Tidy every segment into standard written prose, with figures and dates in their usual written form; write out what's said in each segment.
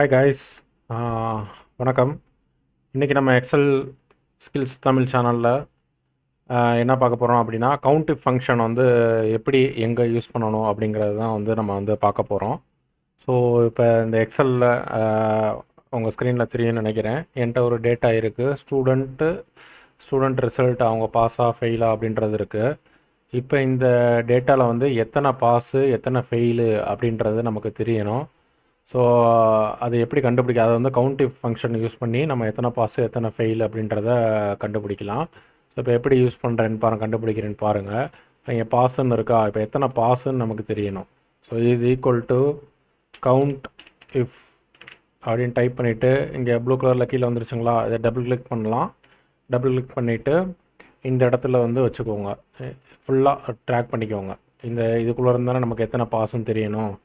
Hi guys, வணக்கம். இன்றைக்கி நம்ம எக்ஸல் ஸ்கில்ஸ் தமிழ் சேனலில் என்ன பார்க்க போகிறோம் அப்படின்னா, கவுண்ட் ஃபங்க்ஷன் வந்து எப்படி எங்கே யூஸ் பண்ணணும் அப்படிங்கிறது தான் வந்து நம்ம வந்து பார்க்க போகிறோம். ஸோ இப்போ இந்த எக்ஸலில் உங்கள் ஸ்க்ரீனில் தெரியும்னு நினைக்கிறேன். என்கிட்ட ஒரு டேட்டா இருக்குது. ஸ்டூடெண்ட் ரிசல்ட் அவங்க பாஸா ஃபெயிலா அப்படின்றது இருக்குது. இப்போ இந்த டேட்டாவில் வந்து எத்தனை பாஸு எத்தனை ஃபெயிலு அப்படின்றது நமக்கு தெரியணும். ஸோ அது எப்படி கண்டுபிடிக்க, அதை வந்து கவுண்டிவ் ஃபங்க்ஷன் யூஸ் பண்ணி நம்ம எத்தனை பாஸு எத்தனை ஃபெயில் அப்படின்றத கண்டுபிடிக்கலாம். ஸோ இப்போ எப்படி யூஸ் பண்ணுறேன்னு கண்டுபிடிக்கிறேன்னு பாருங்கள். இங்கே பாஸுன்னு இருக்கா, இப்போ எத்தனை பாஸுன்னு நமக்கு தெரியணும். So is equal to count if அப்படின்னு டைப் பண்ணிவிட்டு இங்கே ப்ளூ கலரில் கீழே வந்துருச்சுங்களா, இதை டபுள் கிளிக் பண்ணலாம். டபுள் கிளிக் பண்ணிவிட்டு இந்த இடத்துல வந்து வச்சுக்கோங்க, ஃபுல்லாக ட்ராக் பண்ணிக்கோங்க. இந்த இதுக்குள்ளே இருந்தாலும் நமக்கு எத்தனை பாஸுன்னு தெரியணும்.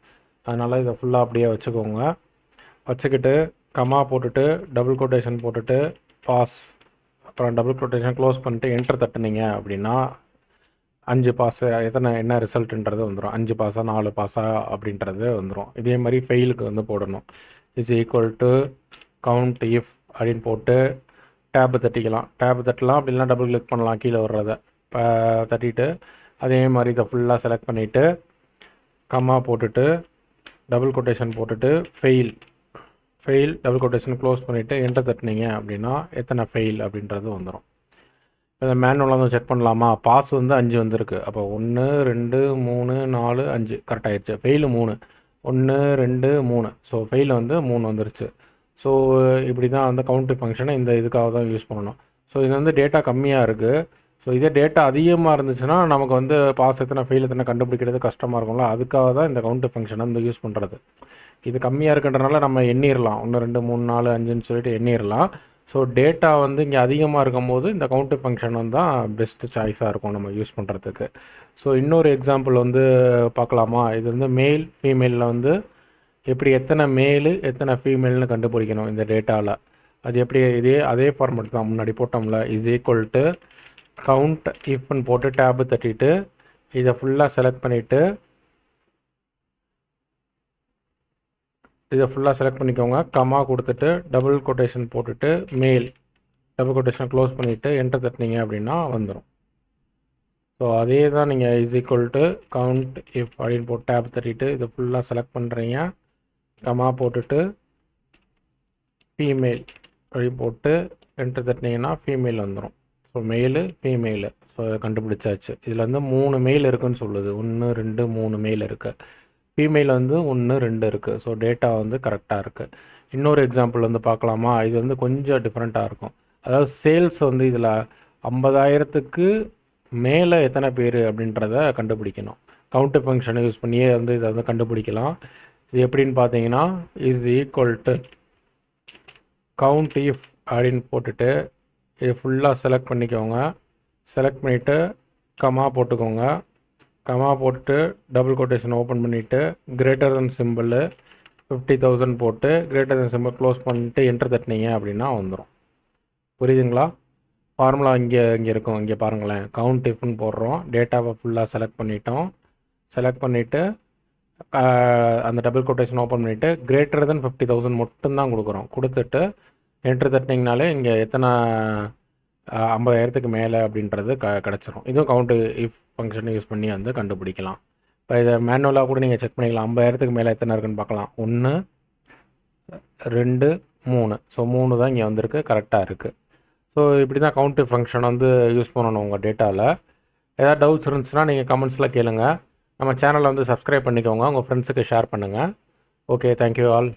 அதனால் இதை ஃபுல்லாக அப்படியே வச்சுக்கோங்க. வச்சுக்கிட்டு கமா போட்டுட்டு டபுள் கொட்டேஷன் போட்டுட்டு பாஸ், அப்புறம் டபுள் கொட்டேஷன் க்ளோஸ் பண்ணிட்டு என்டர் தட்டுனீங்க அப்படின்னா 5 பாஸு என்ன ரிசல்ட்டுன்றது வந்துடும். 5 பாஸா 4 பாஸா அப்படின்றது வந்துடும். இதே மாதிரி ஃபெயிலுக்கு வந்து போடணும். Is equal to count if அப்படின்னு போட்டு டேப்பு தட்டிக்கலாம். டேப்பு தட்டலாம், அப்படின்னா டபுள் கிளிக் பண்ணலாம் கீழே வர்றதை தட்டிட்டு அதே மாதிரி இதை ஃபுல்லாக செலக்ட் பண்ணிவிட்டு கம்மா போட்டுட்டு டபுள் கொட்டேஷன் போட்டுட்டு ஃபெயில் டபுள் கொட்டேஷன் க்ளோஸ் பண்ணிவிட்டு என்டர் தட்டினீங்க அப்படின்னா எத்தனை ஃபெயில் அப்படின்றது வந்துடும். இப்போ இந்த மேனுவலாக வந்து செக் பண்ணலாமா. பாஸ் வந்து 5 வந்திருக்கு. அப்போ 1 2 3 4 5 கரெக்ட் ஆகிடுச்சு. ஃபெயிலு 3, 1 2 3. ஸோ ஃபெயில் வந்து 3 வந்துருச்சு. ஸோ இப்படி தான் வந்து கவுண்டிங் ஃபங்க்ஷனை இந்த இதுக்காக தான் யூஸ் பண்ணணும். ஸோ இது வந்து டேட்டா கம்மியாக இருக்குது. ஸோ இதே டேட்டா அதிகமாக இருந்துச்சுன்னா நமக்கு வந்து பாஸ் எத்தனை ஃபெயில் எத்தனை கண்டுபிடிக்கிறது கஷ்டமாக இருக்கும்ல. அதுக்காக தான் இந்த கவுண்ட் ஃபங்க்ஷனை வந்து யூஸ் பண்ணுறது. இது கம்மியாக இருக்குன்றனால நம்ம எண்ணிடலாம், 1 2 3 4 5ன்னு சொல்லிட்டு எண்ணிடலாம். ஸோ டேட்டா வந்து இங்கே அதிகமாக இருக்கும்போது இந்த கவுண்ட் ஃபங்க்ஷன் வந்து தான் பெஸ்ட்டு சாய்ஸாக இருக்கும் நம்ம யூஸ் பண்ணுறதுக்கு. ஸோ இன்னொரு எக்ஸாம்பிள் வந்து பார்க்கலாமா. இது வந்து மேல் ஃபீமேலில் வந்து எப்படி எத்தனை மேலு எத்தனை ஃபீமேல்னு கண்டுபிடிக்கணும் இந்த டேட்டாவில். அது எப்படி, அதே ஃபார்மேட் தான் முன்னாடி போட்டோம்ல. இஸ் ஈக்குவல் டு கவுண்ட் இஃப்னு போட்டு டேபு தட்டிட்டு இதை ஃபுல்லாக செலக்ட் பண்ணிவிட்டு பண்ணிக்கோங்க. கமா கொடுத்துட்டு டபுள் கொட்டேஷன் போட்டுட்டு மேல் டபுள் கொட்டேஷன் க்ளோஸ் பண்ணிவிட்டு என்டர் தட்டினீங்க அப்படின்னா வந்துடும். ஸோ அதே தான் நீங்கள் is equal to count if அப்படின்னு போட்டு டேப் தட்டிட்டு இதை ஃபுல்லாக செலக்ட் பண்ணுறீங்க. கமா போட்டுட்டு ஃபீமேல் அப்படின்னு போட்டு என்டர் தட்டினீங்கன்னா ஃபீமேல் வந்துடும். So mail female. ஸோ கண்டுபிடிச்சாச்சு. இதில் வந்து 3 மெயில் இருக்குதுன்னு சொல்லுது. 1 2 3 மெயில் இருக்குது. ஃபீமேல் வந்து 1 2 இருக்குது. ஸோ டேட்டா வந்து கரெக்டாக இருக்குது. இன்னொரு எக்ஸாம்பிள் வந்து பார்க்கலாமா. இது வந்து கொஞ்சம் டிஃப்ரெண்ட்டாக இருக்கும். அதாவது சேல்ஸ் வந்து இதில் 50,000க்கு மேலே எத்தனை பேர் அப்படின்றத கண்டுபிடிக்கணும். கவுண்ட் ஃபங்க்ஷனை யூஸ் பண்ணியே வந்து இதை வந்து கண்டுபிடிக்கலாம். இது எப்படின்னு பார்த்தீங்கன்னா is equal to count if அப்படின்னு போட்டுட்டு இது ஃபுல்லாக செலக்ட் பண்ணிக்கோங்க. செலக்ட் பண்ணிவிட்டு கமா போட்டுக்கோங்க. கமா போட்டுட்டு டபுள் கொட்டேஷன் ஓப்பன் பண்ணிவிட்டு கிரேட்டர் தென் சிம்பிள் 50,000 போட்டு கிரேட்டர் தென் சிம்பிள் க்ளோஸ் பண்ணிவிட்டு என்டர் தட்டினீங்க அப்படின்னா வந்துடும். புரியுதுங்களா. ஃபார்முலா இங்கே இருக்கும். இங்கே பாருங்களேன், கவுண்ட் இஃப்னு போடுறோம். டேட்டாவை ஃபுல்லாக செலக்ட் பண்ணிட்டோம். செலக்ட் பண்ணிவிட்டு அந்த டபுள் கொட்டேஷன் ஓப்பன் பண்ணிவிட்டு கிரேட்டர் தென் 50,000 மட்டும்தான் கொடுக்குறோம். கொடுத்துட்டு என்ட்ரு தட்டினீங்கனாலே இங்கே எத்தனை 50,000க்கு மேலே அப்படின்றது கிடச்சிரும். இதுவும் கவுண்ட்டு இஃப் ஃபங்க்ஷனை யூஸ் பண்ணி வந்து கண்டுபிடிக்கலாம். இப்போ இதை மேனுவலாக கூட நீங்கள் செக் பண்ணிக்கலாம். 50,000க்கு மேலே எத்தனை இருக்குன்னு பார்க்கலாம். 1 2 3. ஸோ 3 தான் இங்கே வந்திருக்கு, கரெக்டாக இருக்குது. ஸோ இப்படி தான் கவுண்ட் ஃபங்க்ஷன் வந்து யூஸ் பண்ணணும் உங்கள் டேட்டாவில். ஏதாவது டவுட்ஸ் இருந்துச்சுன்னா நீங்கள் கமெண்ட்ஸில் கேளுங்கள். நம்ம சேனலை வந்து சப்ஸ்கிரைப் பண்ணிக்கோங்க, உங்கள் ஃப்ரெண்ட்ஸுக்கு ஷேர் பண்ணுங்கள். Okay, thank you all.